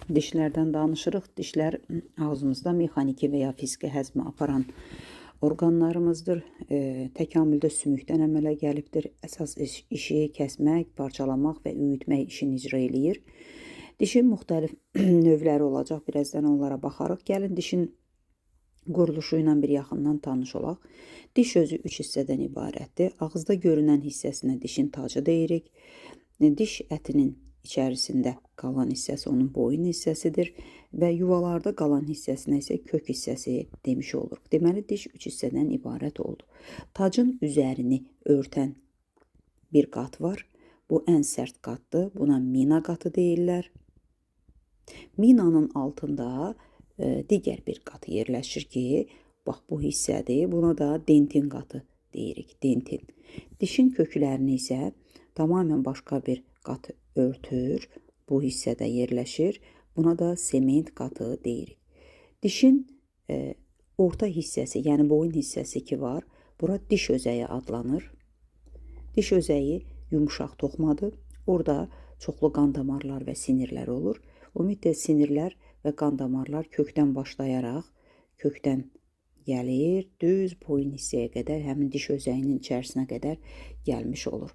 Dişlərdən danışırıq. Dişlər ağzımızda mexaniki və ya fiziki həzmi aparan orqanlarımızdır. Təkamüldə sümükdən əmələ gəlibdir. Əsas işi kəsmək, parçalamaq və üyütmək işini icra eləyir. Dişin müxtəlif növləri olacaq. Birazdan onlara baxarıq. Gəlin dişin quruluşu ilə bir yaxından tanış olaq. Diş özü 3 hissədən ibarətdir. Ağızda görünən hissəsinə dişin tacı deyirik. Diş ətinin içərisində qalan hissəsi onun boyun hissəsidir və yuvalarda qalan hissəsinə isə kök hissəsi demiş oluruq. Deməli, diş 3 hissədən ibarət oldu. Tacın üzərini örtən bir qat var. Bu ən sərt qatdır. Buna mina qatı deyirlər. Minanın altında digər bir qatı yerləşir ki, bax bu hissədir. Buna da dentin qatı deyirik. Dentin. Dişin köklərini isə tamamilə başqa bir qat örtür. Bu hissədə yerləşir. Buna da sement qatı deyirik. Dişin orta hissəsi, yəni boyun hissəsi ki var, bura diş özəyi adlanır. Diş özəyi yumuşaq toxmadır. Orada çoxlu qan damarlar və sinirlər olur. Ümumiyyətlə sinirlər və qan damarlar kökdən başlayaraq, kökdən gəlir, düz boyun hissəyə qədər, həmin diş özəyinin içərisinə qədər gəlmiş olur.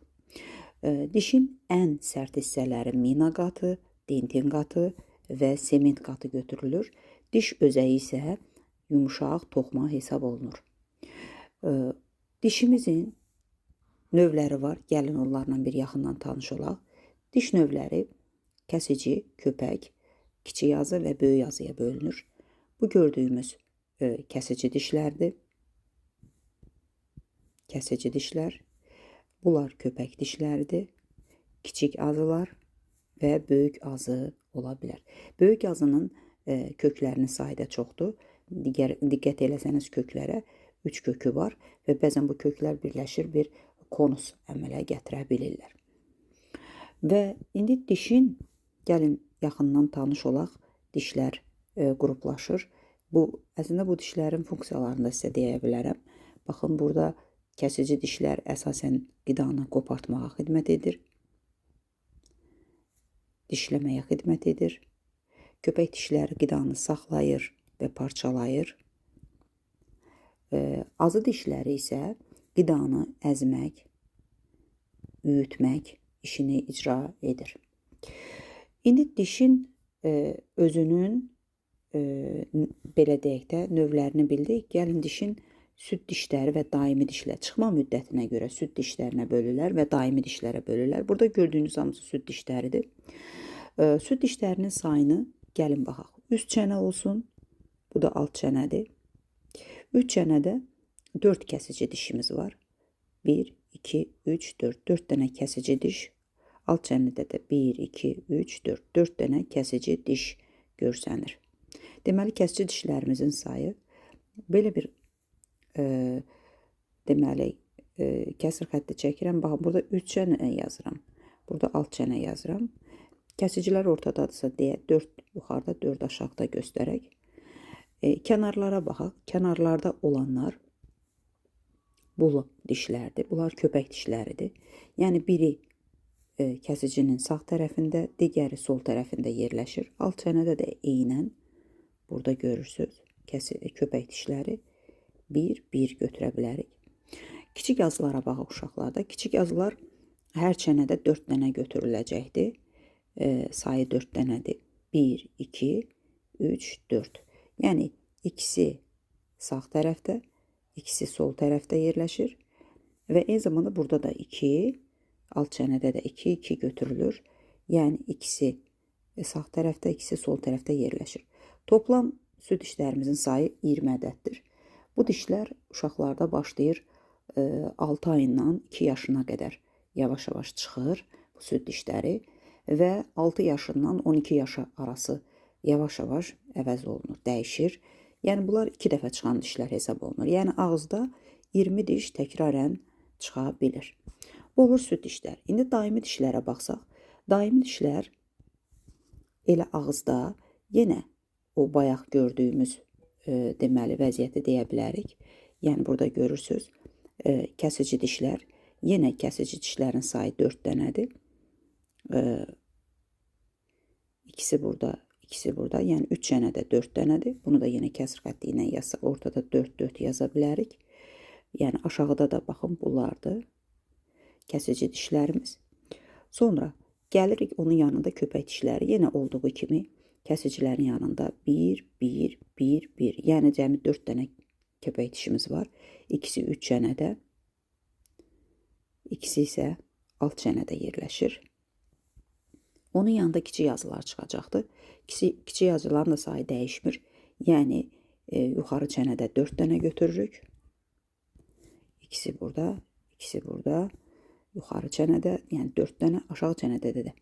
Dişin ən sərt hissələri mina qatı, dentin qatı və sement qatı götürülür. Diş özəyi isə yumuşaq toxma hesab olunur. Dişimizin növləri var. Gəlin onlarla bir yaxından tanış olaq. Diş növləri kəsici, köpək, kiçik yazı və böyük yazıya bölünür. Bu gördüyümüz kəsici dişlərdir. Kəsici dişlər. Bunlar köpək dişləridir. Kiçik azılar və böyük azı ola bilər. Böyük azının köklərinin sayı da çoxdur. Diqqət eləsəniz köklərə 3 kökü var və bəzən bu köklər birləşir bir konus əmələ gətirə bilirlər. Və indi dişin, gəlin yaxından tanış olaq, dişlər qruplaşır. Əslində bu dişlərin funksiyalarını da sizə deyə bilərəm. Baxın, burada kəsici dişlər əsasən qidanı qopartmağa xidmət edir. Dişləməyə xidmət edir. Köpək dişləri qidanı saxlayır və parçalayır. Azı dişləri isə qidanı əzmək, üyütmək işini icra edir. İndi dişin özünün belə deyək də növlərini bildik. Gəlin dişin süd dişləri və daimi dişlər çıxma müddətinə görə süd dişlərinə bölürlər və daimi dişlərə bölürlər. Burada gördüyünüz hamısı süd dişləridir. Süd dişlərinin sayını gəlin baxaq. Üst çənə olsun. Bu da alt çənədir. Üst çənədə 4 kəsici dişimiz var. 1, 2, 3, 4. 4 dənə kəsici diş. Alt çənədə də 1, 2, 3, 4. 4 dənə kəsici diş görsənir. Deməli, kəsici dişlərimizin sayı belə bir deməli, kəsir xətti çəkirəm. Baxın, burada 3 çənə yazıram. Burada alt çənə yazıram. Kəsicilər ortadadırsa deyə 4 yuxarıda, 4 aşağıda göstərək. Kənarlara baxaq. Kənarlarda olanlar bu dişlərdir. Bunlar köpək dişləridir. Yəni biri kəsicinin sağ tərəfində, digəri sol tərəfində yerləşir. Alt çənədə də eynən burada görürsünüz köpək dişləri. Bir götürə bilərik. Kiçik yazılara baxaq uşaqlarda. Kiçik yazılar hər çənədə 4 dənə götürüləcəkdir. Sayı 4 dənədir. 1, 2, 3, 4. Yəni ikisi sağ tərəfdə, ikisi sol tərəfdə yerləşir. Və eyni zamanda burada da 2, alt çənədə də 2 götürülür. Yəni ikisi sağ tərəfdə, ikisi sol tərəfdə yerləşir. Toplam süd dişlərimizin sayı 20 ədəddir. Bu dişlər uşaqlarda başlayır 6 ayından 2 yaşına qədər yavaş-yavaş çıxır bu süd dişləri və 6 yaşından 12 yaşa arası yavaş-yavaş əvəz olunur, dəyişir. Yəni bunlar 2 dəfə çıxan dişlər hesab olunur. Yəni ağızda 20 diş təkrarən çıxa bilir. Bu olur süd dişlər. İndi daimi dişlərə baxsaq, daimi dişlər elə ağızda yenə o bayaq gördüyümüz deməli vəziyyəti deyə bilərik. Yəni burada görürsünüz kəsici dişlər. Yenə kəsici dişlərin sayı 4 dənədir. İkisi burada İkisi burada. Yəni 3 dənə də 4 dənədir. Bunu da yenə kəsr xətti ilə yazsaq ortada 4 yaza bilərik. Yəni aşağıda da baxın bunlardır. Kəsici dişlərimiz. Sonra gəlirik onun yanında köpək dişləri. Yenə olduğu kimi kəsicilərin yanında 1, 1, 1, 1. Yəni cəmi 4 dənə köpək dişimiz var. İkisi 3 çənədə. İkisi isə alt çənədə yerləşir. Onun yanında kiçik yazılar çıxacaqdır. Kiçik yazıların da sayı dəyişmir. Yəni yuxarı çənədə 4 dənə götürürük. İkisi burada, ikisi burada. Yuxarı çənədə, yəni 4 dənə, aşağı çənədə də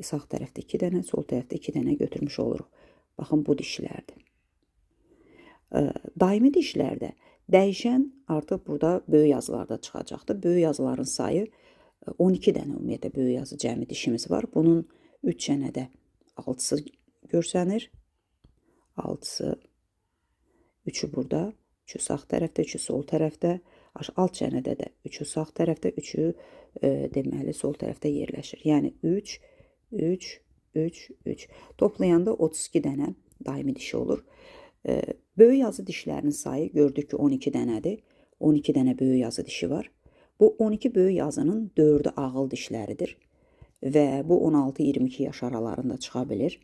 sağ tərəfdə 2 dənə, sol tərəfdə 2 dənə götürmüş oluruq. Baxın, bu dişlərdir. Daimi dişlərdə dəyişən artıq burada böyük yazılarda çıxacaqdır. Böyük yazıların sayı 12 dənə ümumiyyətlə böyük yazı cəmi dişimiz var. Bunun 3 çənədə 6-sı görsənir. 6-sı, 3-ü burada, 3-ü sağ tərəfdə, 3-ü sol tərəfdə. Alt çənədə də 3-ü sağ tərəfdə, 3-ü deməli sol tərəfdə yerləşir. Yəni 3, 3, 3, 3. Toplayanda 32 dənə daimi dişi olur. Böyük yazı dişlərinin sayı gördük ki 12 dənədir. 12 dənə böyük yazı dişi var. Bu 12 böyük yazının 4-ü ağıl dişləridir. Və bu 16-22 yaş aralarında çıxa bilir.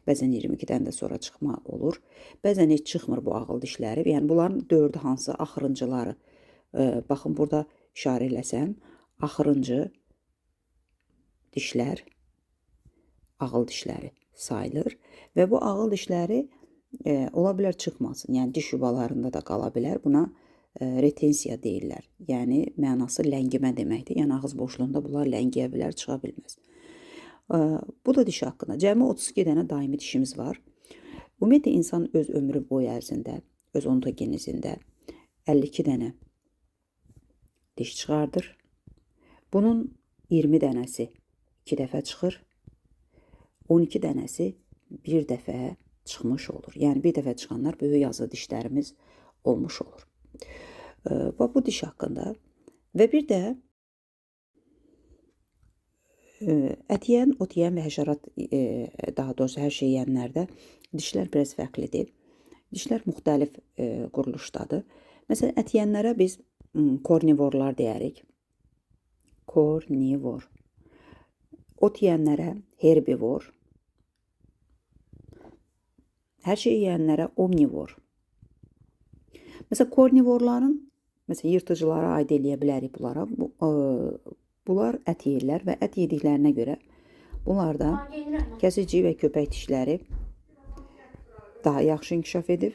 Bəzən 22-dən də sonra çıxma olur. Bəzən heç çıxmır bu ağıl dişləri. Yəni bunların 4-ü hansı axırıncıları. Baxın, burada işarə eləsəm, axırıncı dişlər ağıl dişləri sayılır. Və bu ağıl dişləri ola bilər çıxmasın. Yəni diş yuvalarında da qala bilər. Buna retensiya deyirlər. Yəni mənası ləngimə deməkdir. Yəni ağız boşluğunda bunlar ləngiyə bilər, çıxa bilməz. Bu da diş haqqında. Cəmi 32 dənə daimi dişimiz var. Ümumiyyətlə insan öz ömrü boyu ərzində, öz ontogenezində 52 dənə diş çıxardır. Bunun 20 dənəsi 2 dəfə çıxır. 12 dənəsi bir dəfə çıxmış olur. Yəni bir dəfə çıxanlar böyük yazı dişlərimiz olmuş olur. Bu diş haqqında. Və bir də ət yeyən, ot yeyən və həşərat, daha doğrusu hər şey yeyənlərdə dişlər biraz fərqlidir. Dişlər müxtəlif quruluşdadır. Məsələn, ət yeyənlərə biz kornivorlar deyərik. Kornivor. Ot yeyənlərə herbivor. Hər şey yeyənlərə omnivor. Məsələn, kornivorların, məsələn, yırtıcılara aid eləyə bilərik bunlara. Bunlar ət yeyirlər və ət yediklərinə görə bunlarda kəsici və köpək dişləri daha yaxşı inkişaf edib.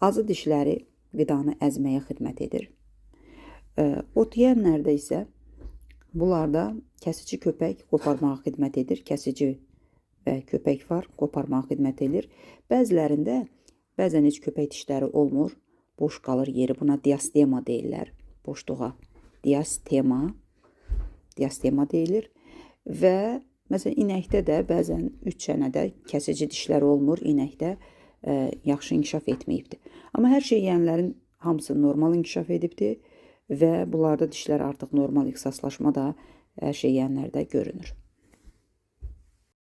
Azı dişləri qidanı əzməyə xidmət edir. Ot yeyənlərdə isə bunlarda kəsici köpək qoparmağa xidmət edir. Kəsici və köpək var, qoparmağa xidmət edir. Bəzilərində bəzən heç köpək dişləri olmur, boş qalır yeri. Buna diastema deyirlər, boşluğa. Diastema deyilir. Və məsələn, inəkdə də bəzən 3 çənədə kəsici dişlər olmur, inəkdə yaxşı inkişaf etməyibdir. Amma hər şey yeyənlərin hamısı normal inkişaf edibdir və bunlarda dişlər artıq normal ixtisaslaşma da hər şey yeyənlərdə görünür.